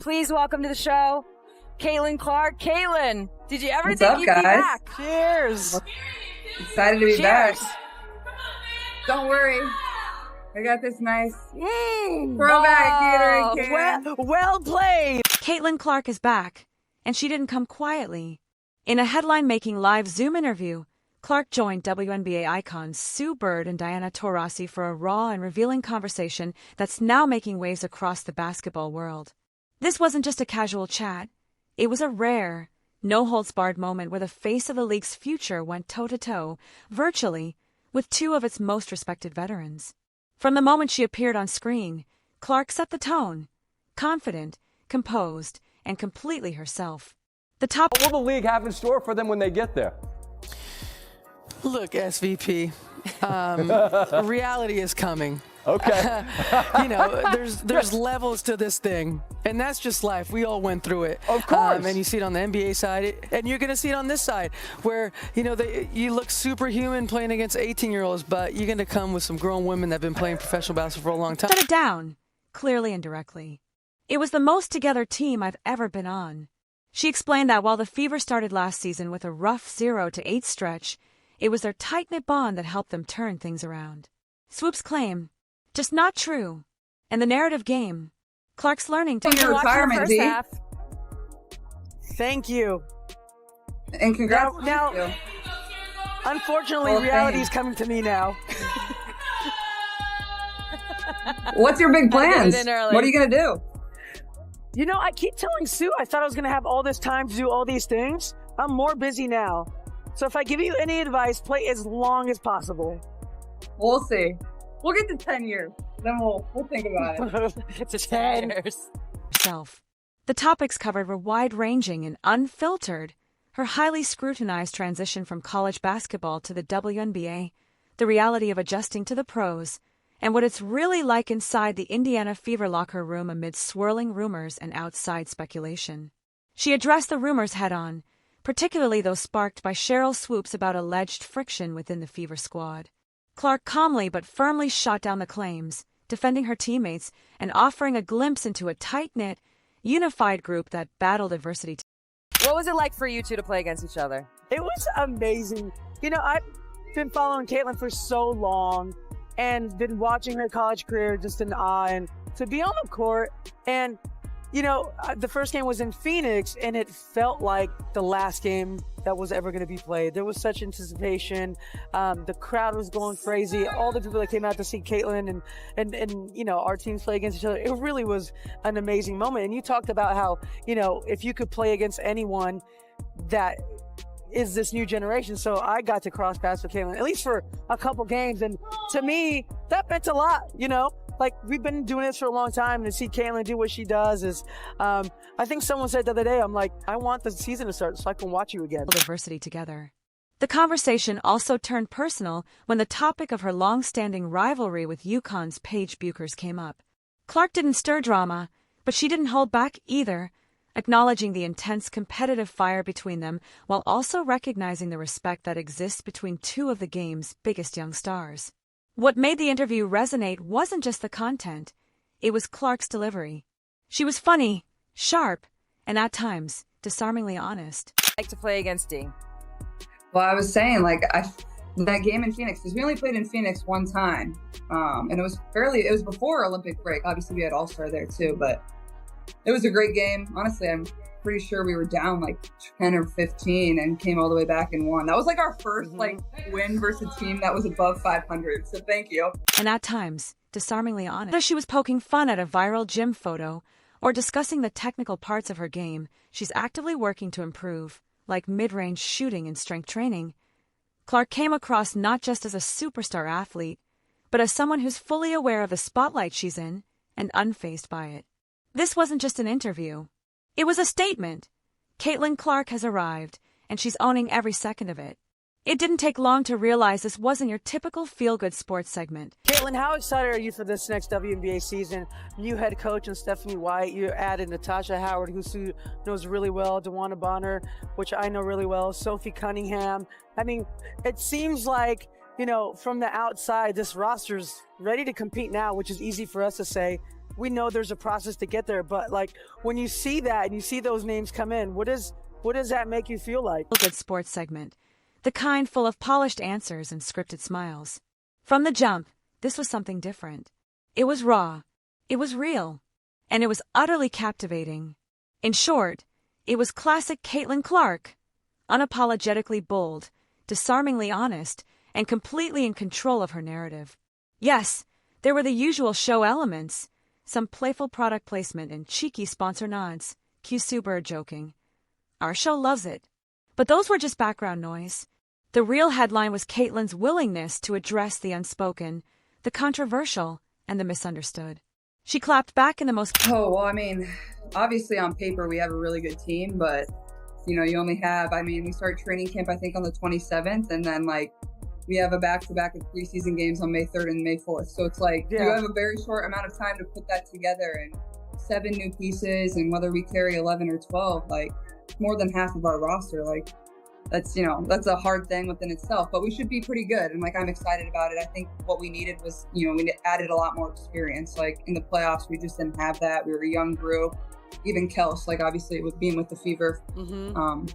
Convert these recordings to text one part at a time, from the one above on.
Please welcome to the show, Caitlin Clark. Caitlin, did you ever What's think up, you'd guys? be back? Cheers. Excited to be back. Cheers. Don't worry. I got this nice throwback Gatorade can. Well played. Caitlin Clark is back, and she didn't come quietly. In a headline-making live Zoom interview, Clark joined WNBA icons Sue Bird and Diana Taurasi for a raw and revealing conversation that's now making waves across the basketball world. This wasn't just a casual chat. It was a rare, no-holds-barred moment where the face of the league's future went toe-to-toe, virtually, with two of its most respected veterans. From the moment she appeared on screen, Clark set the tone, confident, composed, and completely herself. What will the league have in store for them when they get there? Look, SVP, reality is coming. Okay. There's levels to this thing, and that's just life. We all went through it. Of course. And you see it on the NBA side, and you're going to see it on this side, where, you look superhuman playing against 18-year-olds, but you're going to come with some grown women that have been playing professional basketball for a long time. Shut it down, clearly and directly. It was the most together team I've ever been on. She explained that while the Fever started last season with a rough 0-8 stretch, it was their tight-knit bond that helped them turn things around. Swoop's claim, just not true. And the narrative game, Clark's learning to Your retirement, D. Thank you. And congrats. Now, unfortunately, reality is coming to me now. What's your big plans? Get it in early. What are you going to do? I keep telling Sue I thought I was going to have all this time to do all these things. I'm more busy now. So if I give you any advice, play as long as possible. We'll see. We'll get to 10 years. Then we'll think about it. It's 10 years. herself. The topics covered were wide-ranging and unfiltered. Her highly scrutinized transition from college basketball to the WNBA, the reality of adjusting to the pros, and what it's really like inside the Indiana Fever locker room amid swirling rumors and outside speculation. She addressed the rumors head-on, particularly those sparked by Cheryl Swoop's about alleged friction within the Fever squad. Clark calmly but firmly shot down the claims, defending her teammates and offering a glimpse into a tight-knit, unified group that battled adversity. What was it like for you two to play against each other? It was amazing. I've been following Caitlin for so long and been watching her college career just in awe. And to be on the court and, the first game was in Phoenix and it felt like the last game that was ever going to be played. There was such anticipation. The crowd was going crazy. All the people that came out to see Caitlin and our teams play against each other. It really was an amazing moment. And you talked about how, if you could play against anyone that is this new generation. So I got to cross paths with Caitlin, at least for a couple games. And to me, that meant a lot, Like, we've been doing this for a long time, and to see Caitlin do what she does is, I think someone said the other day, I'm like, I want the season to start so I can watch you again. Adversity together. The conversation also turned personal when the topic of her long-standing rivalry with UConn's Paige Buchers came up. Clark didn't stir drama, but she didn't hold back either, acknowledging the intense competitive fire between them while also recognizing the respect that exists between two of the game's biggest young stars. What made the interview resonate wasn't just the content, it was Clark's delivery. She was funny, sharp, and at times, disarmingly honest. Like to play against D? Well, I was saying, that game in Phoenix, because we only played in Phoenix one time. And it was before Olympic break. Obviously, we had All-Star there too, but it was a great game. Honestly, I'm pretty sure we were down 10 or 15 and came all the way back and won. That was our first win versus a team that was above 500. So thank you. And at times, disarmingly honest. Whether she was poking fun at a viral gym photo or discussing the technical parts of her game she's actively working to improve, like mid-range shooting and strength training, Clark came across not just as a superstar athlete, but as someone who's fully aware of the spotlight she's in and unfazed by it. This wasn't just an interview. It was a statement. Caitlin Clark has arrived, and she's owning every second of it. It didn't take long to realize this wasn't your typical feel-good sports segment. Caitlin, how excited are you for this next WNBA season? New head coach and Stephanie White. You added Natasha Howard, who Sue knows really well, DeWanna Bonner, which I know really well, Sophie Cunningham. I mean, it seems like, from the outside, this roster's ready to compete now, which is easy for us to say. we know there's a process to get there, but like when you see that and you see those names come in, what does that make you feel like? Good sports segment, the kind full of polished answers and scripted smiles. From the jump, this was something different. It was raw, it was real, and it was utterly captivating. In short, it was classic Caitlin Clark, unapologetically bold, disarmingly honest, and completely in control of her narrative. Yes, there were the usual show elements, some playful product placement and cheeky sponsor nods, cue Sue Bird joking. Our show loves it. But those were just background noise. The real headline was Caitlin's willingness to address the unspoken, the controversial, and the misunderstood. She clapped back in the most... Oh, well, I mean, obviously on paper we have a really good team, but, you know, you only have, I mean, we start training camp, I think, on the 27th, and then, like, we have a back-to-back of preseason games on May 3rd and May 4th. So it's like, you have a very short amount of time to put that together, and 7 new pieces, and whether we carry 11 or 12, like, more than half of our roster, like, that's, you know, that's a hard thing within itself, but we should be pretty good. And like, I'm excited about it. I think what we needed was, you know, we added a lot more experience. Like in the playoffs, we just didn't have that. We were a young group. Even Kels, like obviously with being with the Fever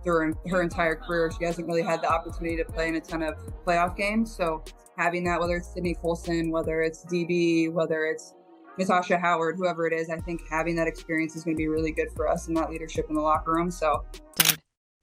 during her entire career, she hasn't really had the opportunity to play in a ton of playoff games. So having that, whether it's Sydney Colson, whether it's DB, whether it's Natasha Howard, whoever it is, I think having that experience is going to be really good for us and that leadership in the locker room. So.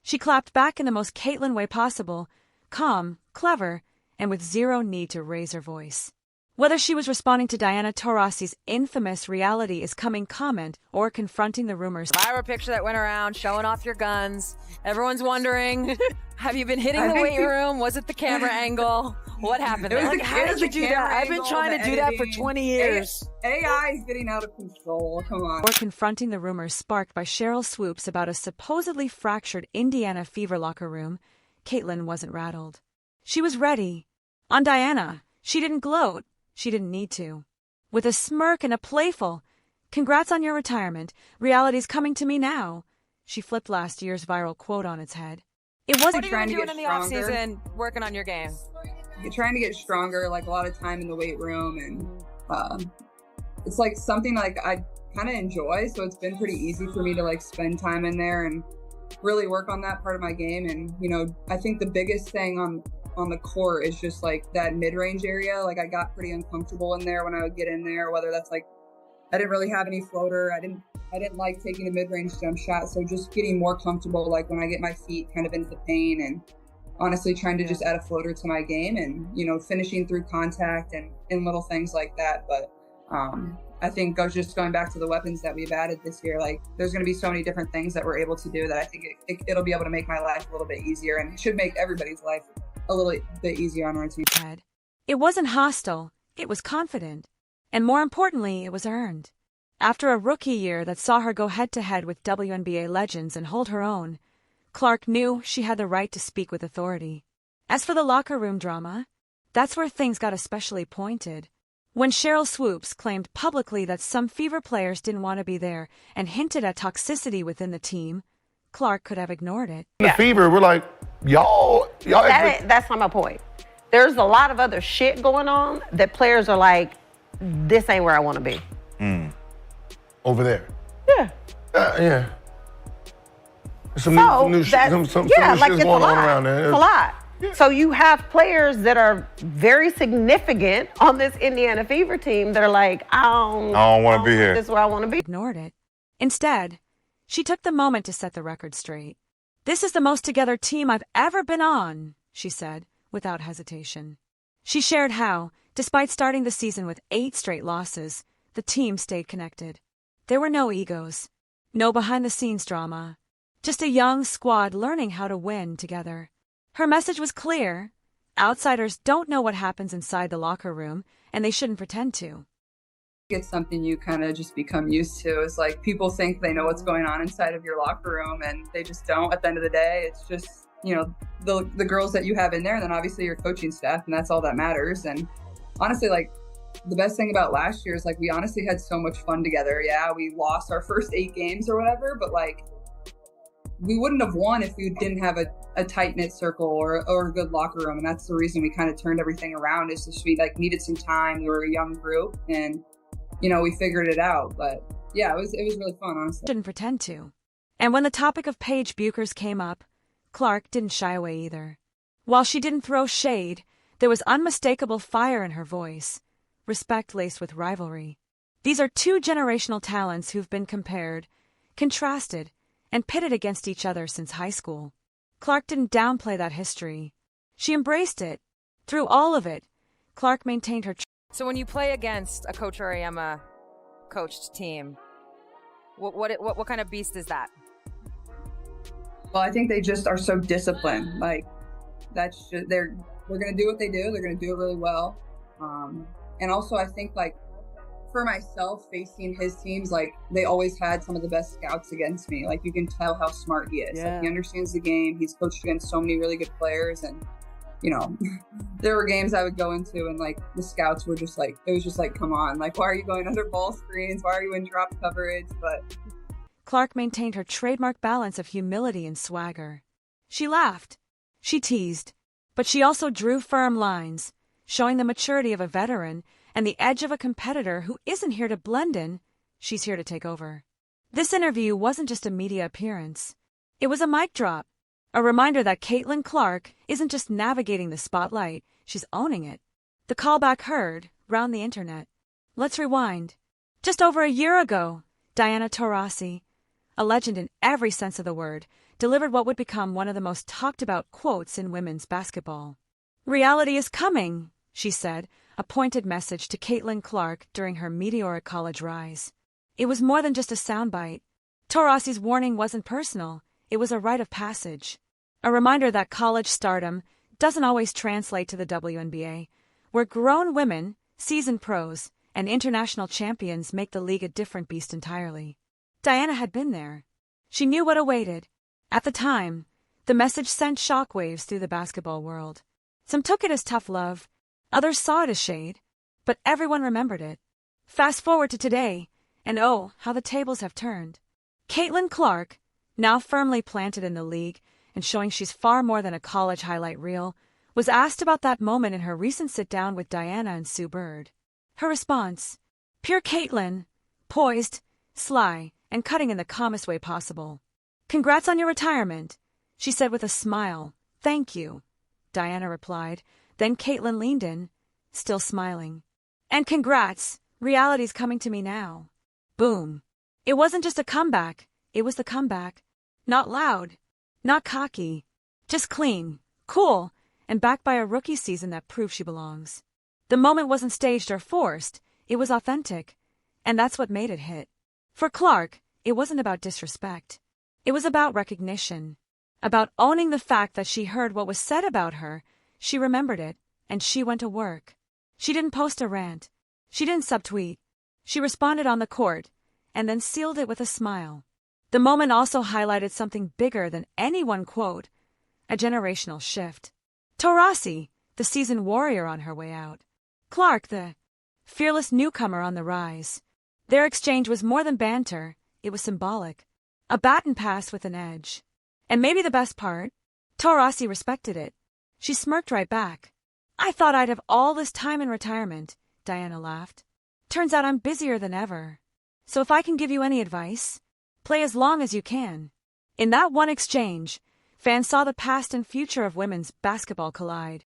She clapped back in the most Caitlin way possible, calm, clever, and with zero need to raise her voice. Whether she was responding to Diana Taurasi's infamous reality is coming comment or confronting the rumors. Viral picture that went around showing off your guns. Everyone's wondering, have you been hitting the weight room? Was it the camera angle? What happened? Like, how did you do that? I've been trying to do that for 20 years. AI is getting out of control. Come on. Or confronting the rumors sparked by Cheryl Swoops about a supposedly fractured Indiana Fever locker room, Caitlin wasn't rattled. She was ready. On Diana, she didn't gloat. She didn't need to. With a smirk and a playful, "Congrats on your retirement. Reality's coming to me now," she flipped last year's viral quote on its head. It wasn't trying to get stronger. What are you doing in the off-season working on your game? You're trying to get stronger, like a lot of time in the weight room, and it's like something like I kind of enjoy, so it's been pretty easy for me to like spend time in there and really work on that part of my game. And you know, I think the biggest thing on the court is just like that mid-range area. Like I got pretty uncomfortable in there when I would get in there, whether that's like I didn't really have any floater, I didn't like taking a mid-range jump shot, so just getting more comfortable like when I get my feet kind of into the paint, and honestly trying to just add a floater to my game, and you know, finishing through contact and little things like that. But I think just going back to the weapons that we've added this year, like there's going to be so many different things that we're able to do that I think it'll be able to make my life a little bit easier, and it should make everybody's life a little bit easier on our team. It wasn't hostile, it was confident. And more importantly, it was earned. After a rookie year that saw her go head-to-head with WNBA legends and hold her own, Clark knew she had the right to speak with authority. As for the locker room drama, that's where things got especially pointed. When Cheryl Swoops claimed publicly that some Fever players didn't want to be there and hinted at toxicity within the team, Clark could have ignored it. The Fever, we're like, y'all. That's not my point. There's a lot of other shit going on that players are like, this ain't where I want to be. Over there. Yeah. Yeah. Some new it's shit's going on around there. It's a lot. Yeah. So you have players that are very significant on this Indiana Fever team that are like, I don't want to be here. This is where I want to be. Ignored it. Instead, she took the moment to set the record straight. "This is the most together team I've ever been on," she said, without hesitation. She shared how, despite starting the season with 8 straight losses, the team stayed connected. There were no egos, no behind-the-scenes drama, just a young squad learning how to win together. Her message was clear. Outsiders don't know what happens inside the locker room, and they shouldn't pretend to. It's something you kind of just become used to. Is like people think they know what's going on inside of your locker room, and they just don't. At the end of the day, it's just, you know, the girls that you have in there, and then obviously your coaching staff, and that's all that matters. And honestly, like the best thing about last year is like we honestly had so much fun together. Yeah, we lost our first 8 games or whatever, but like we wouldn't have won if we didn't have a tight-knit circle or a good locker room. And that's the reason we kind of turned everything around, is just we like needed some time. We were a young group, and we figured it out. But yeah, it was really fun, honestly. Didn't pretend to. And when the topic of Paige Buchers came up, Clark didn't shy away either. While she didn't throw shade, there was unmistakable fire in her voice, respect laced with rivalry. These are two generational talents who've been compared, contrasted, and pitted against each other since high school. Clark didn't downplay that history. She embraced it. Through all of it, Clark maintained her. So when you play against a Coach Auriemma coached team, what kind of beast is that? Well, I think they just are so disciplined. Like, that's just, they're going to do what they do. They're going to do it really well. And also, I think, like, for myself, facing his teams, like, they always had some of the best scouts against me. Like, you can tell how smart he is. Yeah. Like, he understands the game. He's coached against so many really good players. And, there were games I would go into and, like, the scouts were just like, it was just like, come on. Like, why are you going under ball screens? Why are you in drop coverage? But Clark maintained her trademark balance of humility and swagger. She laughed. She teased. But she also drew firm lines, showing the maturity of a veteran and the edge of a competitor who isn't here to blend in, she's here to take over. This interview wasn't just a media appearance. It was a mic drop, a reminder that Caitlin Clark isn't just navigating the spotlight, she's owning it. The callback heard round the internet. Let's rewind. Just over a year ago, Diana Taurasi, a legend in every sense of the word, delivered what would become one of the most talked about quotes in women's basketball. "Reality is coming," she said, a pointed message to Caitlin Clark during her meteoric college rise. It was more than just a soundbite. Taurasi's warning wasn't personal, it was a rite of passage. A reminder that college stardom doesn't always translate to the WNBA, where grown women, seasoned pros, and international champions make the league a different beast entirely. Diana had been there. She knew what awaited. At the time, the message sent shockwaves through the basketball world. Some took it as tough love, others saw it as shade, but everyone remembered it. Fast forward to today, and oh, how the tables have turned. Caitlin Clark, now firmly planted in the league and showing she's far more than a college highlight reel, was asked about that moment in her recent sit-down with Diana and Sue Bird. Her response, pure Caitlin, poised, sly, and cutting in the calmest way possible. "Congrats on your retirement," she said with a smile. "Thank you," Diana replied. Then Caitlin leaned in, still smiling. "And congrats, reality's coming to me now." Boom. It wasn't just a comeback, it was the comeback. Not loud, not cocky, just clean, cool, and backed by a rookie season that proved she belongs. The moment wasn't staged or forced, it was authentic, and that's what made it hit. For Clark, it wasn't about disrespect. It was about recognition, about owning the fact that she heard what was said about her, she remembered it, and she went to work. She didn't post a rant. She didn't subtweet. She responded on the court, and then sealed it with a smile. The moment also highlighted something bigger than any one quote, a generational shift. Taurasi, the seasoned warrior on her way out. Clark, the fearless newcomer on the rise. Their exchange was more than banter, it was symbolic. A baton pass with an edge. And maybe the best part, Taurasi respected it. She smirked right back. "I thought I'd have all this time in retirement," Diana laughed. "Turns out I'm busier than ever. So if I can give you any advice, play as long as you can." In that one exchange, fans saw the past and future of women's basketball collide.